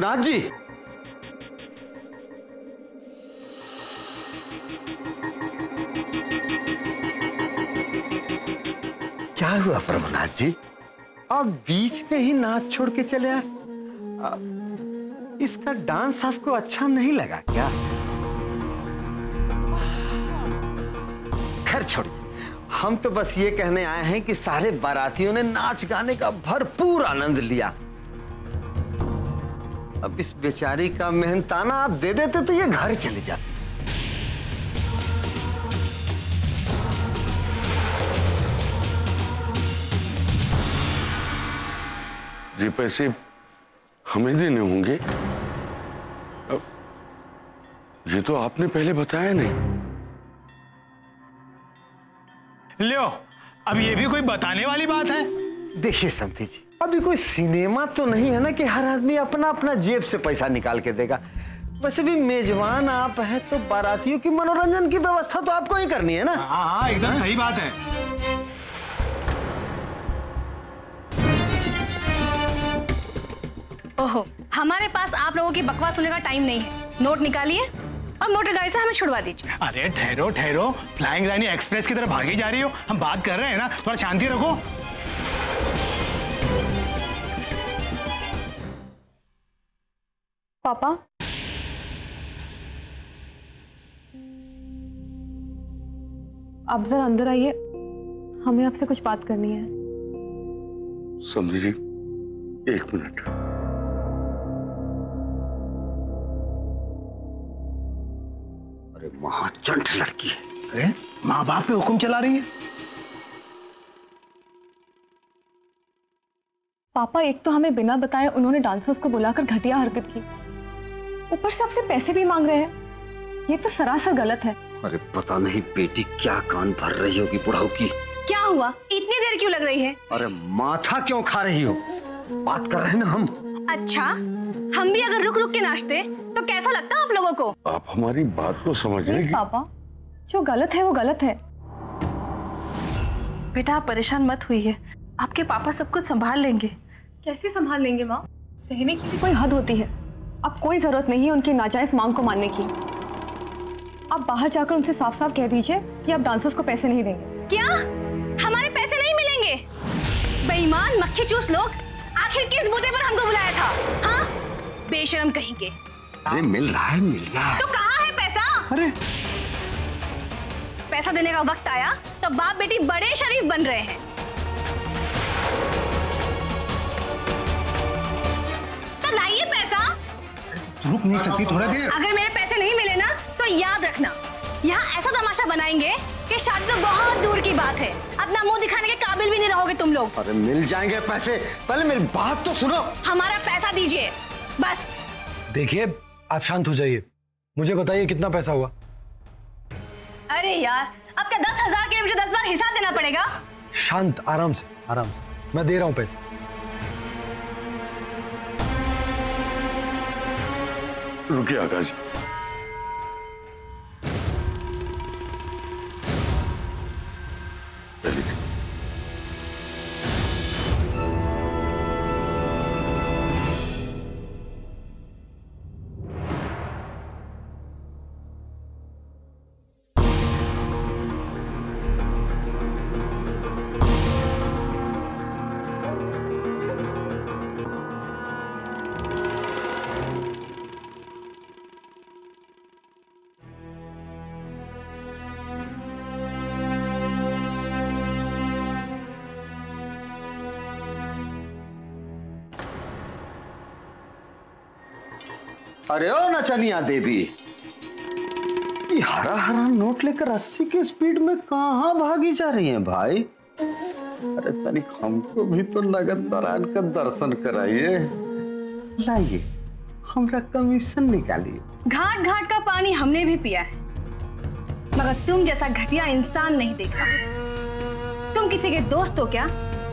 प्रभुनाथ जी, क्या हुआ प्रभुनाथ जी? आप बीच में ही नाच छोड़ के चले आए। इसका डांस आपको अच्छा नहीं लगा क्या? खैर छोड़िए, हम तो बस ये कहने आए हैं कि सारे बारातियों ने नाच गाने का भरपूर आनंद लिया। अब इस बेचारी का मेहनताना आप दे देते तो ये घर चले जाते। ये पैसे हमें देने होंगे? ये तो आपने पहले बताया नहीं। लो, अब ये भी कोई बताने वाली बात है? देखिए समधी जी, अभी कोई सिनेमा तो नहीं है ना कि हर आदमी अपना अपना जेब से पैसा निकाल के देगा। वैसे भी मेजबान आप हैं तो बारातियों की मनोरंजन की व्यवस्था तो आपको ही करनी है ना। हाँ, एकदम सही बात है। ओहो, हमारे पास आप लोगों की बकवास सुनने का टाइम नहीं है। नोट निकालिए और मोटर गाड़ी से हमें छुड़वा दीजिए। अरे ठहरो ठहरो, फ्लाइंग रानी एक्सप्रेस की तरफ भागी जा रही हो। हम बात कर रहे हैं ना, थोड़ा शांति रखो। पापा, आप जरा अंदर आइए, हमें आपसे कुछ बात करनी है। समझी जी, 1 मिनट। अरे महाचंट लड़की है। अरे माँ बाप पे हुक्म चला रही है। पापा, एक तो हमें बिना बताए उन्होंने डांसर्स को बुलाकर घटिया हरकत की, ऊपर से आपसे पैसे भी मांग रहे हैं। ये तो सरासर गलत है। अरे पता नहीं बेटी क्या कान भर रही होगी बुढ़ाऊ की। क्या हुआ, इतनी देर क्यों लग रही है? अरे माथा क्यों खा रही हो? बात कर रहे हैं ना हम। अच्छा, हम भी अगर रुक रुक के नाचते तो कैसा लगता आप लोगों को? आप हमारी बात को समझने की। पापा, जो गलत है वो गलत है। बेटा आप परेशान मत हुइए, आपके पापा सब कुछ संभाल लेंगे। कैसे संभाल लेंगे माँ? सहने की भी कोई हद होती है। अब कोई जरूरत नहीं है उनकी नाजायज मांग को मानने की। आप बाहर जाकर उनसे साफ साफ कह दीजिए कि आप डांसर्स को पैसे नहीं देंगे। क्या हमारे पैसे नहीं मिलेंगे? बेईमान मक्खी चूस लोग, आखिर किस बूते पर हमको बुलाया था? हाँ, बेशरम कहेंगे। अरे मिल रहा है, मिल रहा है। तो कहाँ है पैसा? अरे पैसा देने का वक्त आया तो बाप बेटी बड़े शरीफ बन रहे हैं। तो लाइए पैसा। रुक नहीं सकती थोड़ा देर? अगर मेरे पैसे नहीं मिले ना तो याद रखना, यहाँ ऐसा तमाशा बनाएंगे कि शादी तो बहुत दूर की बात है। अपना मुंह दिखाने के काबिल भी नहीं रहोगे तुम लोग। अरे मिल जाएंगे पैसे, पहले मेरी बात तो सुनो। हमारा पैसा दीजिए बस। देखिए, आप शांत हो जाइए, मुझे बताइए कितना पैसा हुआ? अरे यार, अब क्या 10,000 के लिए मुझे 10 बार हिसाब देना पड़ेगा? शांत, आराम से, आराम से। मैं दे रहा हूं पैसे। रुकिए आकाश, अरे ओ नचनिया देवी, ये हरा हरा नोट लेकर 80 की स्पीड में कहाँ भागी जा रही हैं भाई? अरे तनिक हमको भी तो नगद नारायण का दर्शन कराइए। लाइए, हमरा कमीशन निकालिए। घाट घाट का पानी हमने भी पिया है, मगर तुम जैसा घटिया इंसान नहीं देखा। तुम किसी के दोस्त हो क्या,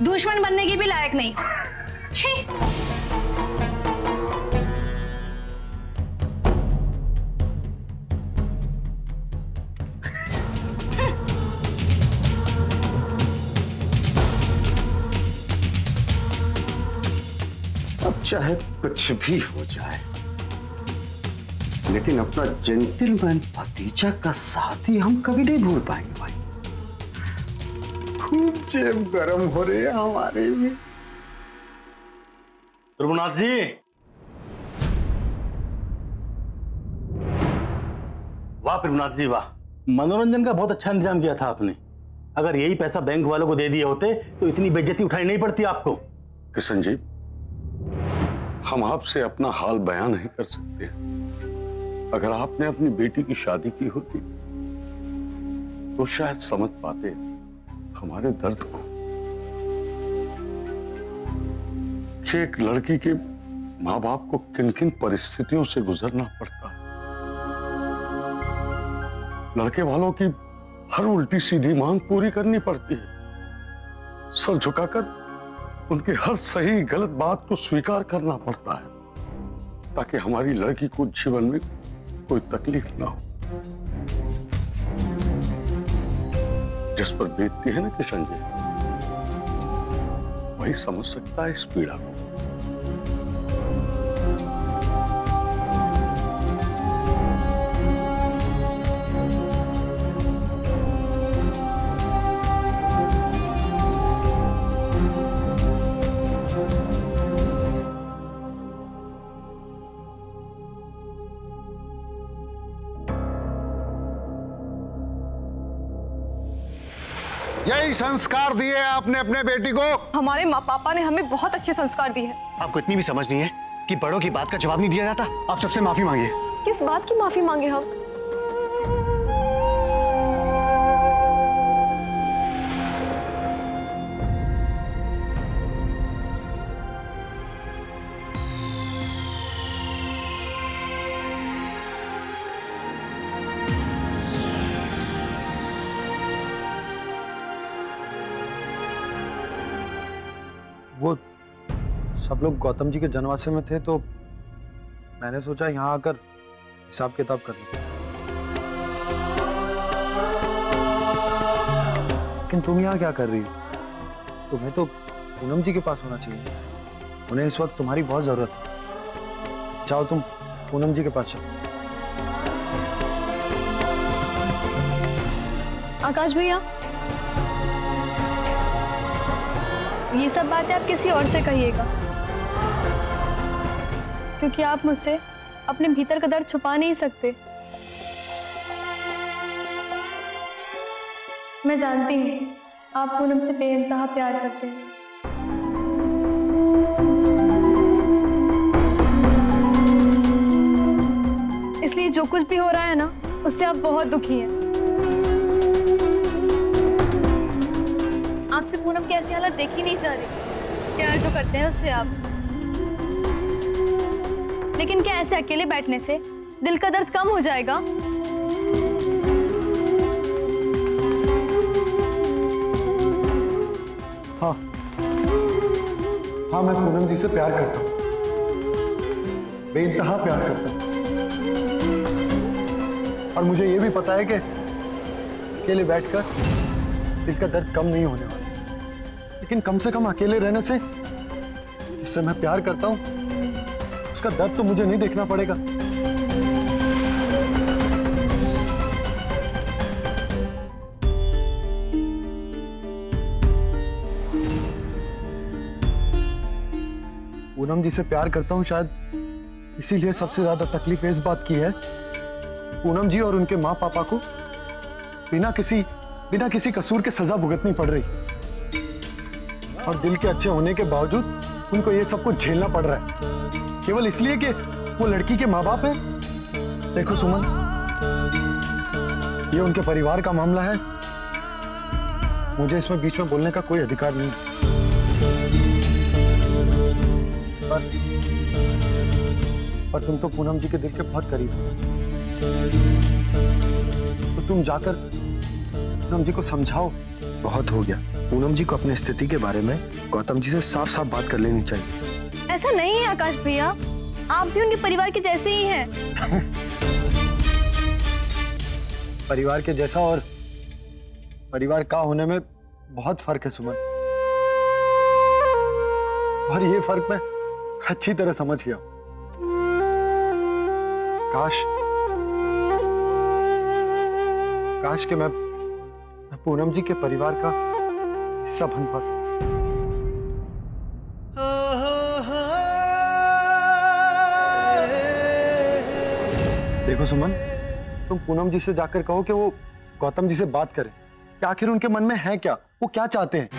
दुश्मन बनने की भी लायक नहीं। छी! चाहे कुछ भी हो जाए, लेकिन अपना जेंटलमैन भतीजा का साथ ही हम कभी नहीं भूल पाएंगे भाई। खूब जेब गरम हो रहे हैं हमारे भी। प्रभुनाथ जी, वाह प्रभुनाथ जी वाह, मनोरंजन का बहुत अच्छा इंतजाम किया था आपने। अगर यही पैसा बैंक वालों को दे दिए होते तो इतनी बेइज्जती उठानी नहीं पड़ती आपको। किशन जी, हम आपसे अपना हाल बयान नहीं कर सकते। अगर आपने अपनी बेटी की शादी की होती तो शायद समझ पाते हमारे दर्द को कि एक लड़की के माँ बाप को किन किन परिस्थितियों से गुजरना पड़ता है। लड़के वालों की हर उल्टी सीधी मांग पूरी करनी पड़ती है। सर झुकाकर उनके हर सही गलत बात को स्वीकार करना पड़ता है ताकि हमारी लड़की को जीवन में कोई तकलीफ ना हो। जिस पर बीतती है ना किशन जी, वही समझ सकता है इस पीड़ा को। यही संस्कार दिए आपने अपने बेटी को? हमारे माँ पापा ने हमें बहुत अच्छे संस्कार दिए हैं। आपको इतनी भी समझ नहीं है कि बड़ों की बात का जवाब नहीं दिया जाता? आप सबसे माफी मांगिए। किस बात की माफी मांगे हम? वो सब लोग गौतम जी के जनवासे में थे तो मैंने सोचा यहाँ आकर हिसाब किताब कर लूं। लेकिन तुम यहाँ क्या कर रही हो? तुम्हें तो पूनम जी के पास होना चाहिए। उन्हें इस वक्त तुम्हारी बहुत जरूरत है। जाओ तुम पूनम जी के पास चलो। आकाश भैया, ये सब बातें आप किसी और से कहिएगा, क्योंकि आप मुझसे अपने भीतर का दर्द छुपा नहीं सकते। मैं जानती हूँ आप पूनम से बेइंतहा प्यार करते हैं। इसलिए जो कुछ भी हो रहा है ना, उससे आप बहुत दुखी हैं। आपसे पूनम की ऐसी हालत देखी नहीं जा रही। प्यार तो करते हैं उससे आप, लेकिन क्या ऐसे अकेले बैठने से दिल का दर्द कम हो जाएगा? हाँ हाँ, मैं पूनम जी से प्यार करता हूँ, बेइंतहा प्यार करता हूँ। और मुझे ये भी पता है कि अकेले बैठकर दिल का दर्द कम नहीं होने वाला। लेकिन कम से कम अकेले रहने से जिससे मैं प्यार करता हूं उसका दर्द तो मुझे नहीं देखना पड़ेगा। पूनम जी से प्यार करता हूं, शायद इसीलिए सबसे ज्यादा तकलीफ इस बात की है पूनम जी और उनके माँ पापा को बिना किसी कसूर के सजा भुगतनी पड़ रही, और दिल के अच्छे होने के बावजूद उनको ये सब कुछ झेलना पड़ रहा है केवल इसलिए कि वो लड़की के माँ बाप हैं। देखो सुमन, ये उनके परिवार का मामला है, मुझे इसमें बीच में बोलने का कोई अधिकार नहीं। पर तुम तो पूनम जी के दिल के बहुत करीब हो, तो तुम जाकर पूनम जी को समझाओ। बहुत हो गया, पूनम जी को अपनी स्थिति के बारे में गौतम जी से साफ साफ बात कर लेनी चाहिए। ऐसा नहीं है आकाश भैया, आप भी उनके परिवार के जैसे ही हैं। परिवार के जैसा और परिवार का होने में बहुत फर्क है सुमन, और ये फर्क मैं अच्छी तरह समझ गया। काश कि मैं पूनम जी के परिवार का हिस्सा बन पाता। देखो सुमन, तुम पूनम जी से जाकर कहो कि वो गौतम जी से बात करें कि आखिर उनके मन में है क्या, वो क्या चाहते हैं,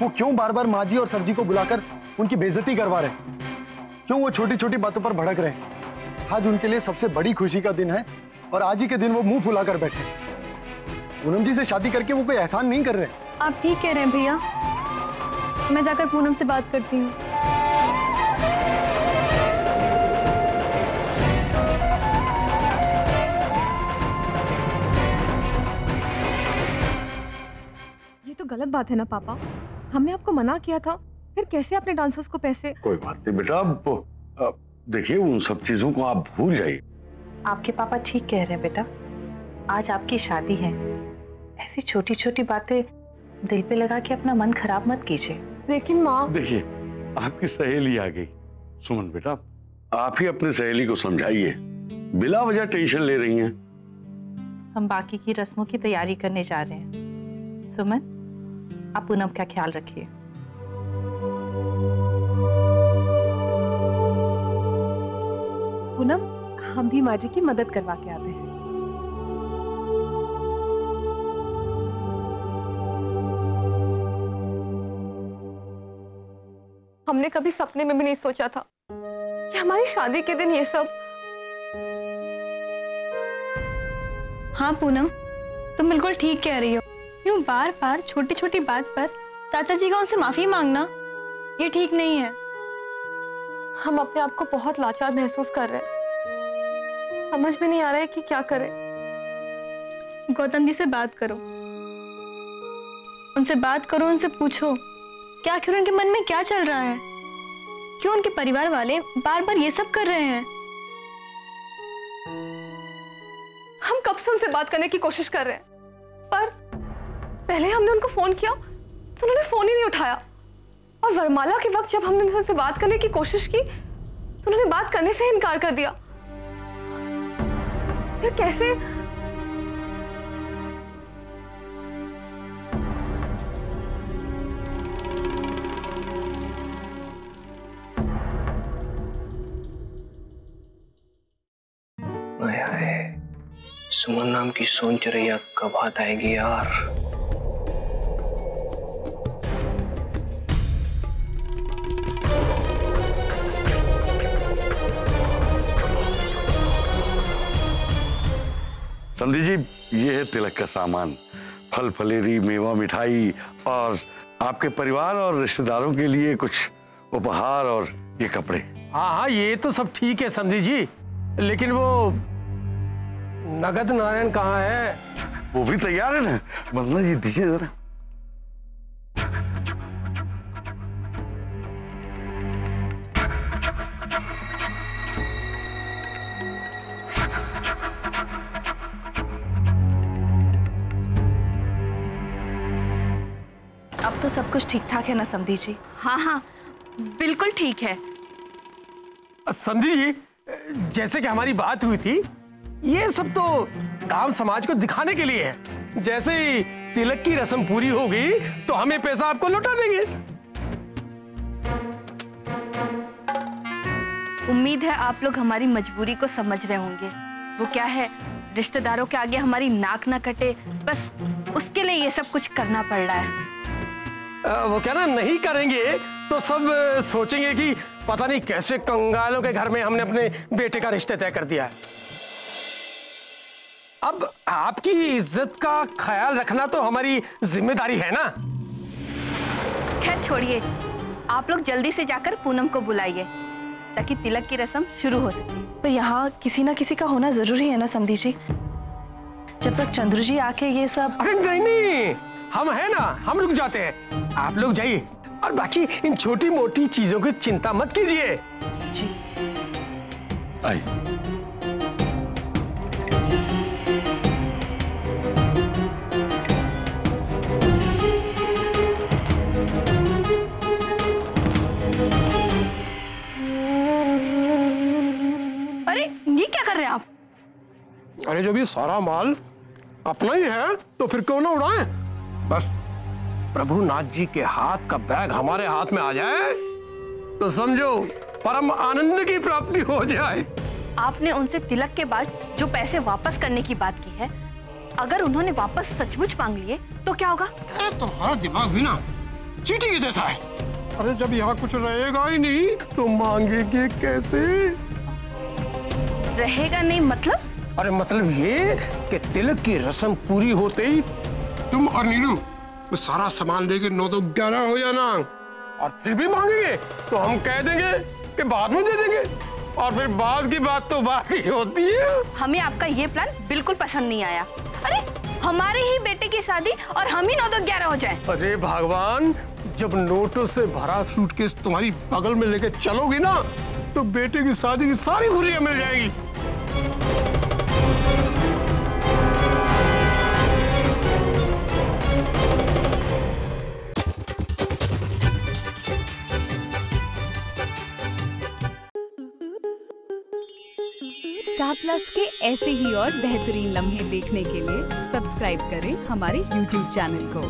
वो क्यों बार बार माँ जी और सर जी को बुलाकर उनकी बेइज्जती करवा रहे हैं, क्यों वो छोटी छोटी बातों पर भड़क रहे हैं। आज उनके लिए सबसे बड़ी खुशी का दिन है और आज ही के दिन वो मुंह फुलाकर बैठे। पूनम जी से शादी करके वो कोई एहसान नहीं कर रहे। आप ठीक कह रहे हैं भैया, मैं जाकर पूनम से बात करती हूँ। ये तो गलत बात है ना पापा, हमने आपको मना किया था, फिर कैसे अपने डांसर्स को पैसे? कोई बात नहीं बेटा, अब देखिए उन सब चीजों को आप भूल जाइए। आपके पापा ठीक कह रहे हैं बेटा, आज आपकी शादी है, ऐसी छोटी छोटी बातें दिल पे लगा के अपना मन खराब मत कीजिए। लेकिन माँ, देखिए आपकी सहेली आ गई। सुमन बेटा, आप ही अपनी सहेली को समझाइए, बिला वजह टेंशन ले रही हैं। हम बाकी की रस्मों की तैयारी करने जा रहे हैं। सुमन, आप पूनम का ख्याल रखिए। पूनम, हम भी माँ जी की मदद करवा के आते हैं। हमने कभी सपने में भी नहीं सोचा था कि हमारी शादी के दिन ये सब। हाँ पूनम, तुम बिल्कुल ठीक कह रही हो। यूं बार बार छोटी छोटी बात पर चाचा जी का उनसे माफी मांगना, ये ठीक नहीं है। हम अपने आप को बहुत लाचार महसूस कर रहे हैं, समझ में नहीं आ रहा है कि क्या करें। गौतम जी से बात करो, उनसे बात करो, उनसे पूछो कि आखिर उनके मन में क्या चल रहा है, क्यों उनके परिवार वाले बार बार ये सब कर रहे हैं। हम कब से उनसे बात करने की कोशिश कर रहे हैं, पर पहले हमने उनको फोन किया तो उन्होंने फोन ही नहीं उठाया, और वरमाला के वक्त जब हमने उनसे बात करने की कोशिश की तो उन्होंने बात करने से इनकार कर दिया। ये कैसे? सुमन नाम की सोन चिड़ैया कब हाथ आएगी यार। समझी जी, ये है तिलक का सामान, फल फलेरी, मेवा, मिठाई और आपके परिवार और रिश्तेदारों के लिए कुछ उपहार और ये कपड़े। हाँ हाँ, ये तो सब ठीक है समझी जी, लेकिन वो नगद नारायण कहाँ है? वो भी तैयार है ना। वंदना जी दीजिए जरा। अब तो सब कुछ ठीक ठाक है ना समधी जी? हाँ हाँ, बिल्कुल ठीक है। समधी जी, जैसे कि हमारी बात हुई थी, ये सब तो गांव समाज को दिखाने के लिए है। जैसे ही तिलक की रस्म पूरी हो गई तो हमें पैसा आपको लौटा देंगे। उम्मीद है आप लोग हमारी मजबूरी को समझ रहे होंगे। वो क्या है, रिश्तेदारों के आगे हमारी नाक ना कटे, बस उसके लिए ये सब कुछ करना पड़ रहा है। वो क्या ना, नहीं करेंगे तो सब सोचेंगे कि पता नहीं कैसे कंगालों के घर में हमने अपने बेटे का रिश्ता तय कर दिया है। अब आपकी इज्जत का ख्याल रखना तो हमारी जिम्मेदारी है ना। खैर छोड़िए, आप लोग जल्दी से जाकर पूनम को बुलाइए ताकि तिलक की रस्म शुरू हो सके। पर यहाँ किसी ना किसी का होना जरूरी है ना समधी जी, जब तक चंद्र जी आके ये सब। अरे नहीं नहीं, हम है ना, हम रुक जाते हैं, आप लोग जाइए। और बाकी इन छोटी मोटी चीजों की चिंता मत कीजिए जी। आइए। अरे जब ये सारा माल अपना ही है तो फिर क्यों ना उड़ाएं? बस प्रभुनाथ जी के हाथ का बैग हमारे हाथ में आ जाए तो समझो परम आनंद की प्राप्ति हो जाए। आपने उनसे तिलक के बाद जो पैसे वापस करने की बात की है, अगर उन्होंने वापस सचमुच मांग लिए तो क्या होगा? अरे तुम्हारा दिमाग भी ना चींटी के जैसा है। अरे जब यहाँ कुछ रहेगा ही नहीं तो मांगेंगे कैसे? रहेगा नहीं मतलब? अरे मतलब ये कि तिलक की रस्म पूरी होते ही तुम और नीलू वो सारा सामान लेके 9 तो 11 हो जाना, और फिर भी मांगेंगे तो हम कह देंगे कि बाद में दे देंगे, और फिर बाद की बात तो बात ही होती है। हमें आपका ये प्लान बिल्कुल पसंद नहीं आया। अरे हमारे ही बेटे की शादी और हम ही 9 तो 11 हो जाए। अरे भगवान, जब नोटों से भरा सूटकेस तुम्हारी बगल में लेके चलोगी ना तो बेटे की शादी की सारी खुशियां मिल जाएगी। स्टार प्लस के ऐसे ही और बेहतरीन लम्हे देखने के लिए सब्सक्राइब करें हमारे YouTube चैनल को।